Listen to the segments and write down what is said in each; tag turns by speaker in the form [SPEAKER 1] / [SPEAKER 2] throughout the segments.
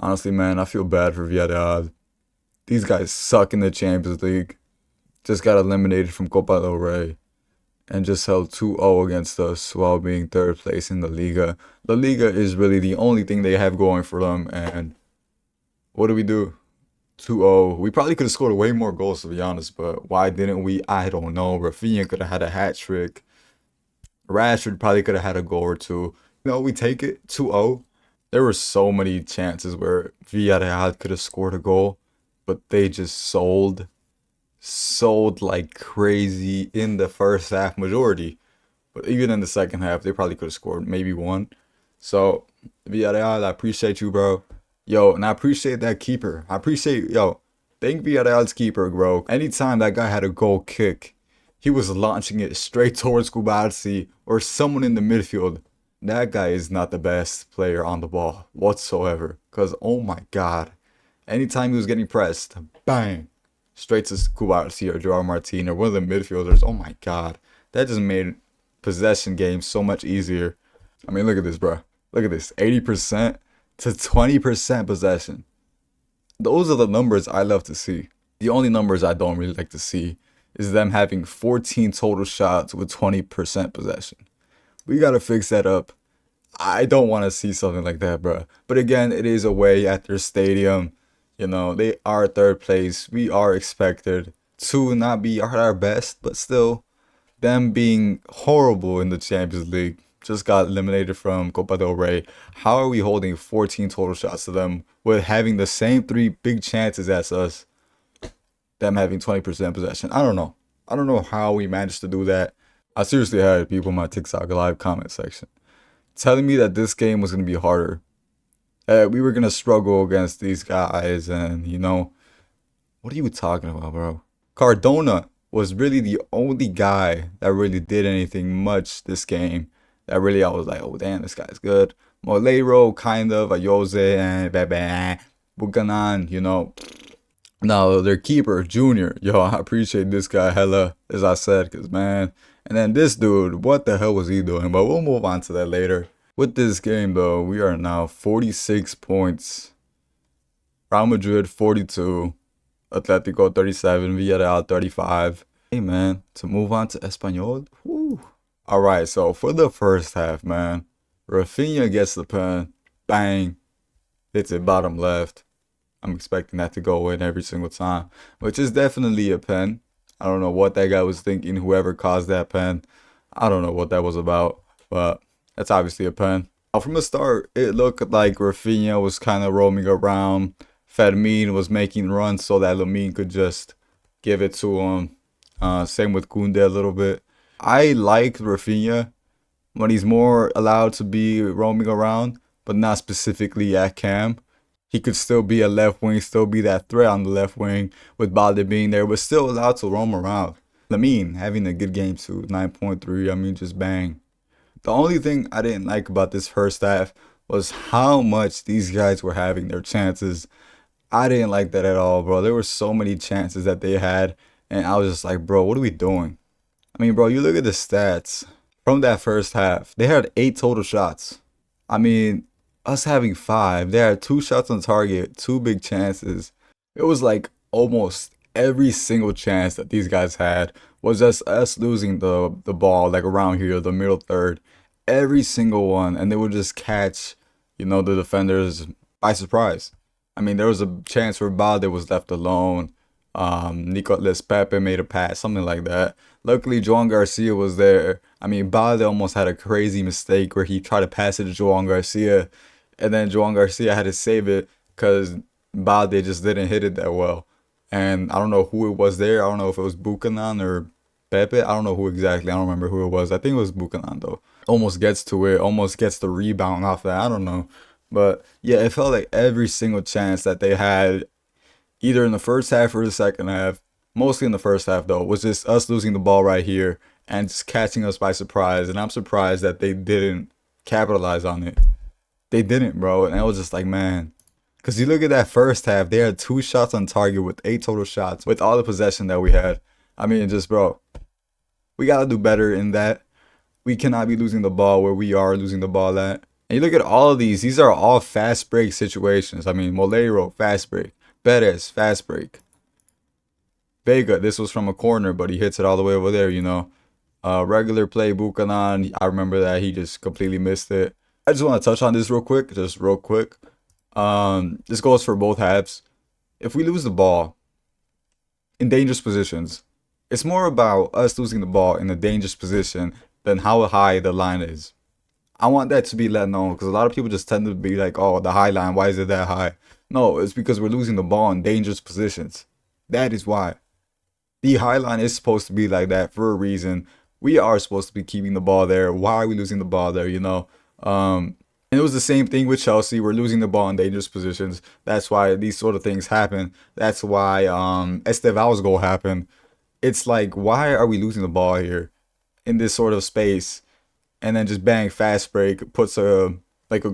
[SPEAKER 1] Honestly, man, I feel bad for Villareal. These guys suck in the Champions League. Just got eliminated from Copa del Rey and just held 2-0 against us while being third place in the Liga. The Liga is really the only thing they have going for them. And what do we do? 2-0. We probably could have scored way more goals, to be honest, but why didn't we? I don't know. Raphinha could have had a hat trick. Rashford probably could have had a goal or two. We take it 2-0. There were so many chances where Villareal could have scored a goal, but they just sold like crazy in the first half majority. But even in the second half, they probably could have scored maybe one. So, Villareal, I appreciate you, bro. Yo, and I appreciate that keeper. Thank Villareal's keeper, bro. Anytime that guy had a goal kick, he was launching it straight towards Kubarsi or someone in the midfield. That guy is not the best player on the ball whatsoever. Because, oh my God. Anytime he was getting pressed, bang, straight to Kubarsi or Joao Martin or one of the midfielders. Oh my God. That just made possession games so much easier. I mean, look at this, bro. Look at this. 80% to 20% possession. Those are the numbers I love to see. The only numbers I don't really like to see is them having 14 total shots with 20% possession. We got to fix that up. I don't want to see something like that, bro. But again, it is away at their stadium. They are third place. We are expected to not be at our best, but still, them being horrible in the Champions League, just got eliminated from Copa del Rey. How are we holding 14 total shots to them with having the same 3 big chances as us, them having 20% possession? I don't know. I don't know how we managed to do that. I seriously had people in my TikTok live comment section telling me that this game was going to be harder. We were going to struggle against these guys, and what are you talking about, bro? Cardona was really the only guy that really did anything much this game. That really, I was like, oh damn, this guy's good. Molero, kind of, Ayose, and Buchanan, Now, their keeper, Junior, I appreciate this guy hella, as I said, because, man. And then this dude, what the hell was he doing? But we'll move on to that later. With this game, though, we are now 46 points. Real Madrid, 42. Atletico, 37. Villareal, 35. Hey, man, to move on to Espanyol. Whew. All right, so for the first half, man, Raphinha gets the pen. Bang. Hits it bottom left. I'm expecting that to go in every single time, which is definitely a pen. I don't know what that guy was thinking, whoever caused that pen. I don't know what that was about, but that's obviously a pen. From the start, it looked like Raphinha was kind of roaming around. Fermin was making runs so that Lamine could just give it to him. Same with Koundé a little bit. I like Raphinha when he's more allowed to be roaming around, but not specifically at Cam. He could still be a left wing, still be that threat on the left wing with Balde being there, but still allowed to roam around. Lamine having a good game too, 9.3. I mean, just bang. The only thing I didn't like about this first half was how much these guys were having their chances. I didn't like that at all, bro. There were so many chances that they had, and I was just like, bro, what are we doing? I mean, bro, you look at the stats from that first half. They had 8 total shots. I mean, us having 5. They had 2 shots on target, 2 big chances. It was like almost every single chance that these guys had was just us losing the ball, like around here, the middle third. Every single one, and they would just catch, the defenders by surprise. I mean, there was a chance where Balde was left alone. Nicolas Pepe made a pass, something like that. Luckily, Joan Garcia was there. I mean, Balde almost had a crazy mistake where he tried to pass it to Joan Garcia, and then Joan Garcia had to save it because Balde just didn't hit it that well. And I don't know who it was there. I don't know if it was Buchanan or Pepe. I don't know who exactly. I don't remember who it was. I think it was Buchanan, though. Almost gets to it. Almost gets the rebound off that. I don't know. But, yeah, it felt like every single chance that they had, either in the first half or the second half, mostly in the first half, though, was just us losing the ball right here and just catching us by surprise. And I'm surprised that they didn't capitalize on it. They didn't, bro. And I was just like, man. Because you look at that first half, they had 2 shots on target with 8 total shots with all the possession that we had. I mean, just, bro, we got to do better in that. We cannot be losing the ball where we are losing the ball at. And you look at all of these are all fast break situations. I mean, Molero, fast break. Perez, fast break. Vega, this was from a corner, but he hits it all the way over there, you know. Regular play, Buchanan, I remember that he just completely missed it. I just want to touch on this real quick, just real quick. This goes for both halves. If we lose the ball in dangerous positions, it's more about us losing the ball in a dangerous position than how high the line is. I want that to be let known because a lot of people just tend to be like, oh, the high line, why is it that high? No, it's because we're losing the ball in dangerous positions. That is why. The high line is supposed to be like that for a reason. We are supposed to be keeping the ball there. Why are we losing the ball there, you know? And it was the same thing with Chelsea. We're losing the ball in dangerous positions. That's why these sort of things happen. That's why Esteval's goal happened. It's like, why are we losing the ball here in this sort of space? And then just bang, fast break, puts a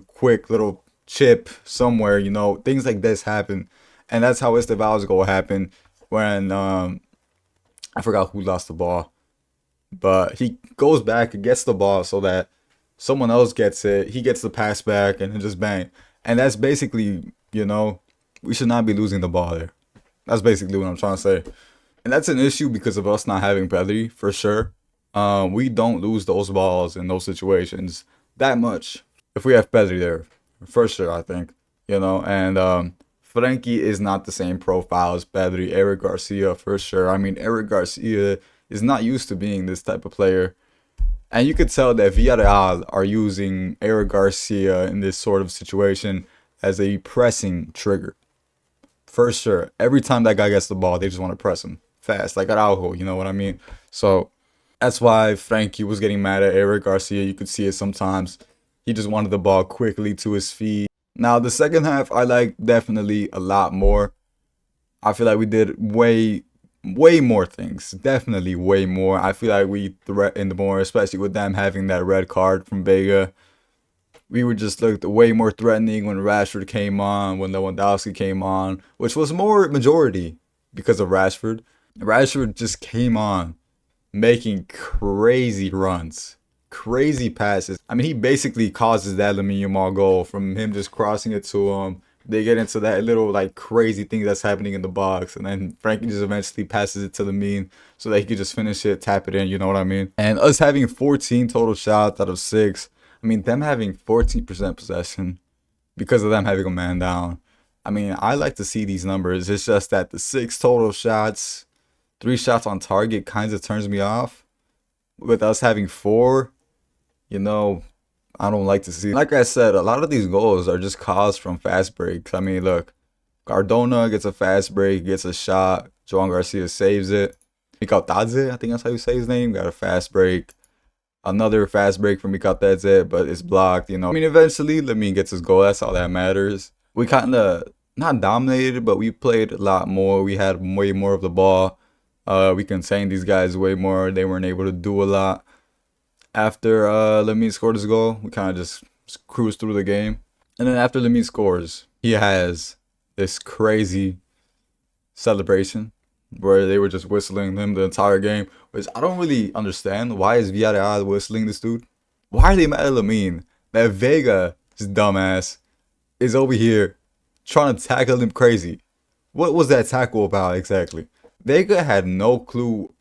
[SPEAKER 1] quick little chip somewhere, you know. Things like this happen. And that's how Esteval's goal happened when I forgot who lost the ball. But he goes back and gets the ball so that someone else gets it. He gets the pass back and then just bang. And that's basically, you know, we should not be losing the ball there. That's basically what I'm trying to say. And that's an issue because of us not having Pedri, for sure. We don't lose those balls in those situations that much if we have Pedri there, for sure, I think. You know, and Frankie is not the same profile as Pedri. Eric Garcia, for sure. I mean, Eric Garcia is not used to being this type of player. And you could tell that Villareal are using Eric Garcia in this sort of situation as a pressing trigger. For sure. Every time that guy gets the ball, they just want to press him fast, like Araujo, you know what I mean? So that's why Frankie was getting mad at Eric Garcia. You could see it sometimes. He just wanted the ball quickly to his feet. Now, the second half, I like definitely a lot more. I feel like we did way more things. Definitely way more. I feel like we threatened more, especially with them having that red card from Vega. We were just looked way more threatening when Rashford came on, when Lewandowski came on, which was more majority because of Rashford. Rashford just came on making crazy runs, crazy passes. I mean, he basically causes that Lamine Yamal goal from him just crossing it to him. They get into that little like crazy thing that's happening in the box, and then Frankie just eventually passes it to Lamine so that he could just finish it, tap it in, you know what I mean? And us having 14 total shots out of 6, I mean, them having 14% possession because of them having a man down. I mean, I like to see these numbers. It's just that the 6 total shots, 3 shots on target kind of turns me off. With us having 4, you know, I don't like to see. Like I said, a lot of these goals are just caused from fast breaks. I mean, look, Cardona gets a fast break, gets a shot. Joan Garcia saves it. Mikatadze, I think that's how you say his name, got a fast break. Another fast break from Mikatadze, but it's blocked, you know. I mean, eventually, Lamine gets his goal. That's all that matters. We kind of, not dominated, but we played a lot more. We had way more of the ball. We contained these guys way more. They weren't able to do a lot. After Lamine scored his goal, we kind of just cruised through the game. And then after Lamine scores, he has this crazy celebration where they were just whistling him the entire game, which I don't really understand. Why is Villareal whistling this dude? Why are they mad at Lamine? That Vega, his dumbass, is over here trying to tackle him crazy. What was that tackle about exactly? Vega had no clue,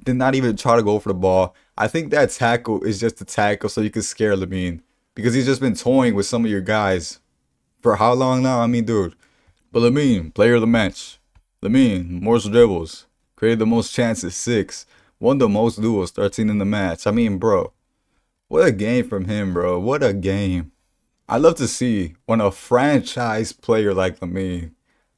[SPEAKER 1] did not even try to go for the ball. I think that tackle is just a tackle so you can scare Lamine, because he's just been toying with some of your guys for how long now? I mean, dude. But Lamine, player of the match. Lamine, most dribbles, created the most chances, 6, won the most duels, 13 in the match. I mean, bro, what a game from him, bro. What a game. I love to see when a franchise player like Lamine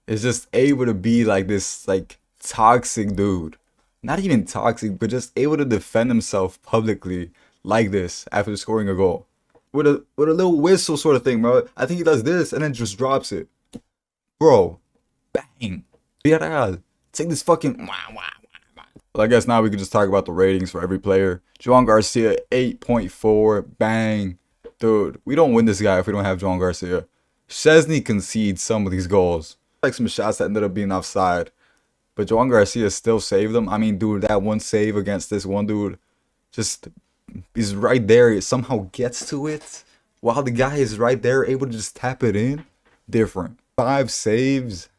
[SPEAKER 1] is just able to be like this, like, toxic dude. Not even toxic, but just able to defend himself publicly like this after scoring a goal. With a little whistle sort of thing, bro. I think he does this and then just drops it. Bro, bang. Villareal, take this fucking... Well, I guess now we can just talk about the ratings for every player. Joan Garcia, 8.4, bang. Dude, we don't win this guy if we don't have Joan Garcia. Szczesny concedes some of these goals. Like some shots that ended up being offside. But Joan Garcia still saved them. I mean, dude, that one save against this one dude just is right there. It somehow gets to it. while the guy is right there able to just tap it in, different. 5 saves,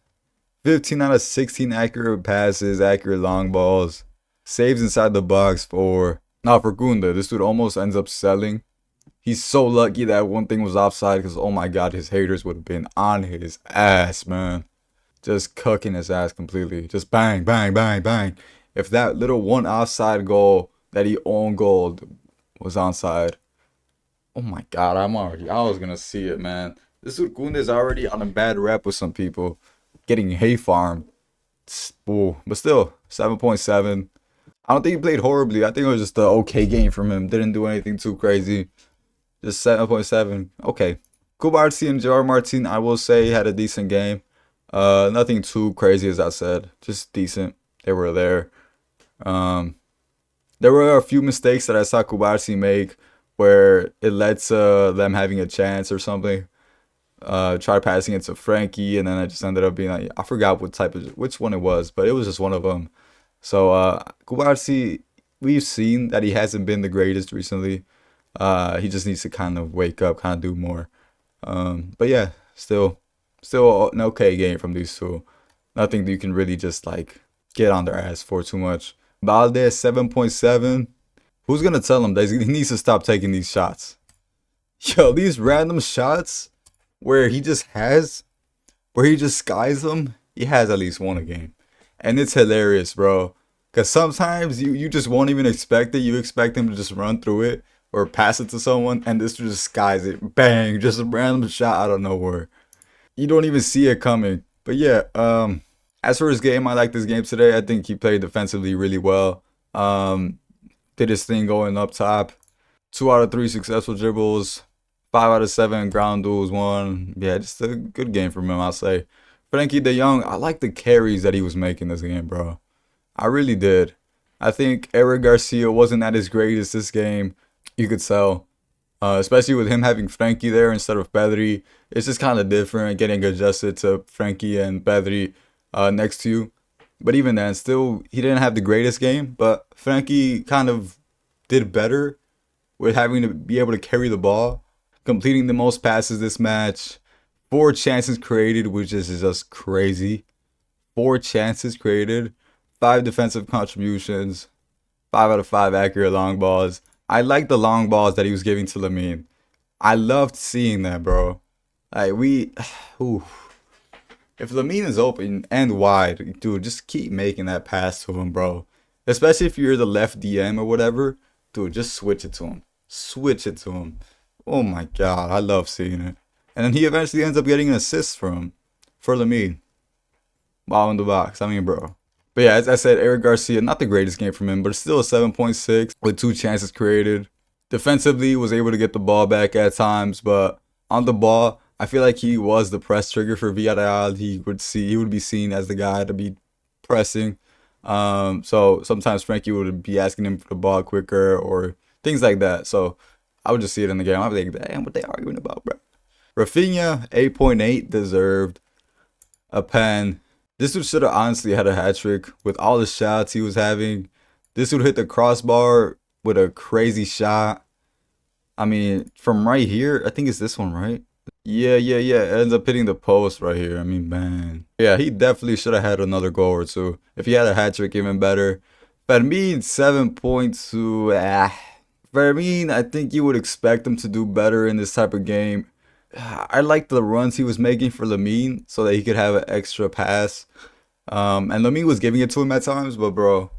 [SPEAKER 1] 15 out of 16 accurate passes, accurate long balls, saves inside the box for. Now for Gunda, this dude almost ends up selling. He's so lucky that one thing was offside because, oh my god, his haters would have been on his ass, man. Just cooking his ass completely. Just bang, bang, bang, bang. If that little one offside goal that he own goal was onside, oh my god, I was gonna see it, man. This dude Gunda is already on a bad rep with some people, getting hay farmed. Ooh, but still, 7.7. I don't think he played horribly. I think it was just an okay game from him. Didn't do anything too crazy. Just 7.7. Okay. Kubarsi and Jar Martin, I will say, had a decent game. Nothing too crazy, as I said. Just decent. They were there. Um, there were a few mistakes that I saw Kubarsi make where it led to them having a chance or something. Tried passing it to Frankie, and then I just ended up being like, I forgot which one it was, but it was just one of them. So Kubarsi, we've seen that he hasn't been the greatest recently. He just needs to kind of wake up, kind of do more. But yeah, still an okay game from these two. Nothing that you can really just like get on their ass for too much. Balde 7.7. Who's gonna tell him that he needs to stop taking these shots? Yo, these random shots where he just skies them. He has at least one a game, and it's hilarious, bro. Cause sometimes you just won't even expect it. You expect him to just run through it or pass it to someone, and this just skies it. Bang! Just a random shot out of nowhere. You don't even see it coming. But yeah, as for his game, I like this game today. I think he played defensively really well. Did his thing going up top. 2 out of 3 successful dribbles. 5 out of 7 ground duels won. Yeah, just a good game from him, I'll say. Frankie De Jong, I like the carries that he was making this game, bro. I really did. I think Eric Garcia wasn't at his greatest this game. You could tell. Especially with him having Frankie there instead of Pedri. It's just kind of different getting adjusted to Frankie and Pedri next to you. But even then, still, he didn't have the greatest game. But Frankie kind of did better with having to be able to carry the ball. Completing the most passes this match. 4 chances created, which is just crazy. 4 chances created. 5 defensive contributions. 5 out of 5 accurate long balls. I like the long balls that he was giving to Lamine. I loved seeing that, bro. Like, ooh. If Lamine is open and wide, dude, just keep making that pass to him, bro. Especially if you're the left DM or whatever. Dude, just switch it to him. Switch it to him. Oh my god, I love seeing it. And then he eventually ends up getting an assist for Lamine. Wow in the box. I mean, bro. But yeah, as I said, Eric Garcia, not the greatest game from him, but still a 7.6 with 2 chances created. Defensively, was able to get the ball back at times, but on the ball, I feel like he was the press trigger for Villareal. He would be seen as the guy to be pressing. So sometimes Frankie would be asking him for the ball quicker or things like that. So I would just see it in the game. I'd be like, damn, what they arguing about, bro? Raphinha, 8.8, deserved a pen. This dude should have honestly had a hat trick with all the shots he was having. This dude hit the crossbar with a crazy shot. I mean, from right here, I think it's this one, right? Yeah. It ends up hitting the post right here. I mean, man. Yeah, he definitely should have had another goal or two. If he had a hat trick, even better. Fermin, 7.2. Fermin, I think you would expect him to do better in this type of game. I like the runs he was making for Lamine so that he could have an extra pass. And Lamine was giving it to him at times, but bro,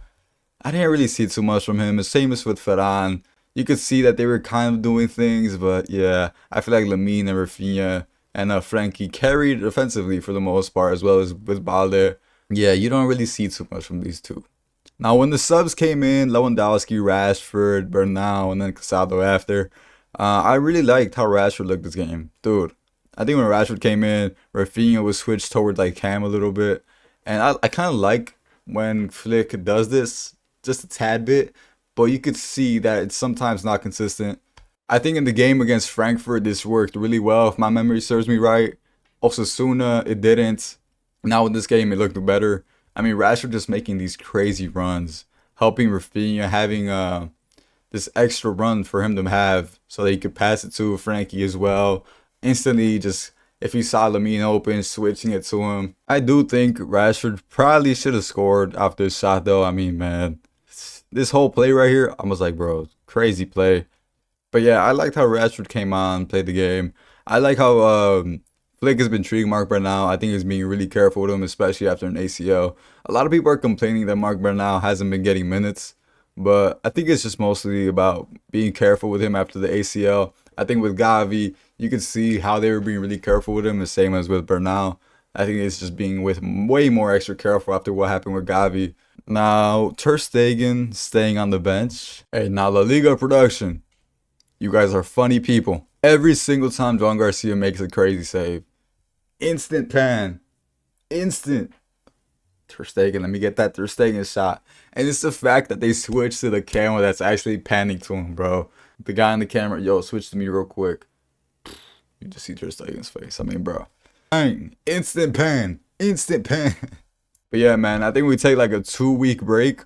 [SPEAKER 1] I didn't really see too much from him. The same as with Ferran. You could see that they were kind of doing things, but yeah, I feel like Lamine and Raphinha and Frankie carried offensively for the most part, as well as with Balde. Yeah, you don't really see too much from these two. Now, when the subs came in, Lewandowski, Rashford, Bernal, and then Casado after, I really liked how Rashford looked this game. Dude, I think when Rashford came in, Raphinha was switched toward like Cam a little bit. And I kind of like when Flick does this just a tad bit, but you could see that it's sometimes not consistent. I think in the game against Frankfurt, this worked really well, if my memory serves me right. Osasuna, it didn't. Now in this game, it looked better. I mean, Rashford just making these crazy runs, helping Raphinha, having this extra run for him to have so that he could pass it to Frankie as well. Instantly, just if he saw Lamine open, switching it to him. I do think Rashford probably should have scored after his shot, though. I mean, man, this whole play right here, I was like, bro, crazy play. But yeah, I liked how Rashford came on, played the game. I like how Flick has been treating Mark Bernal. I think he's being really careful with him, especially after an ACL. A lot of people are complaining that Mark Bernal hasn't been getting minutes, but I think it's just mostly about being careful with him after the ACL. I think with Gavi, you could see how they were being really careful with him, the same as with Bernal. I think it's just being with way more extra careful after what happened with Gavi. Now, Ter Stegen staying on the bench. Hey, now La Liga production. You guys are funny people. Every single time Joan Garcia makes a crazy save, instant pan. Instant. Ter Stegen, let me get that Ter Stegen shot. And it's the fact that they switched to the camera that's actually panning to him, bro. The guy in the camera, yo, switch to me real quick. You just see Ter Stegen's face. I mean, bro. Bang. Instant pan. Instant pan. But yeah, man, I think we take like a 2-week break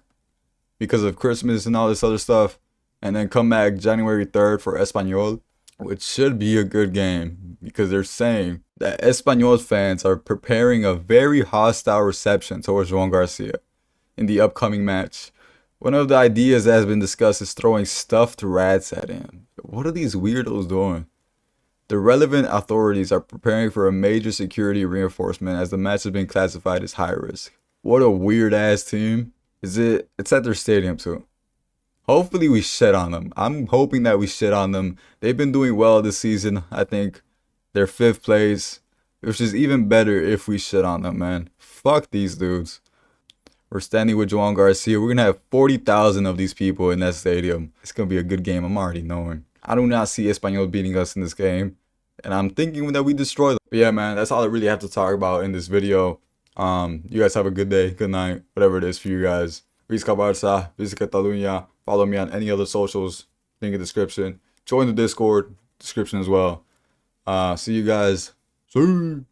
[SPEAKER 1] because of Christmas and all this other stuff. And then come back January 3rd for Espanyol, which should be a good game because they're saying that Espanyol fans are preparing a very hostile reception towards Joan Garcia in the upcoming match. One of the ideas that has been discussed is throwing stuffed rats at him. What are these weirdos doing? The relevant authorities are preparing for a major security reinforcement as the match has been classified as high risk. What a weird ass team. It's at their stadium too. Hopefully we shit on them. I'm hoping that we shit on them. They've been doing well this season. I think they're 5th place, which is even better if we shit on them, man. Fuck these dudes. We're standing with Joan Garcia. We're going to have 40,000 of these people in that stadium. It's going to be a good game. I'm already knowing. I do not see Espanyol beating us in this game. And I'm thinking that we destroy them. But yeah, man, that's all I really have to talk about in this video. You guys have a good day, good night, whatever it is for you guys. Visca Barça, Visca Catalunya. Follow me on any other socials, link in the description. Join the Discord, description as well. See you guys. See.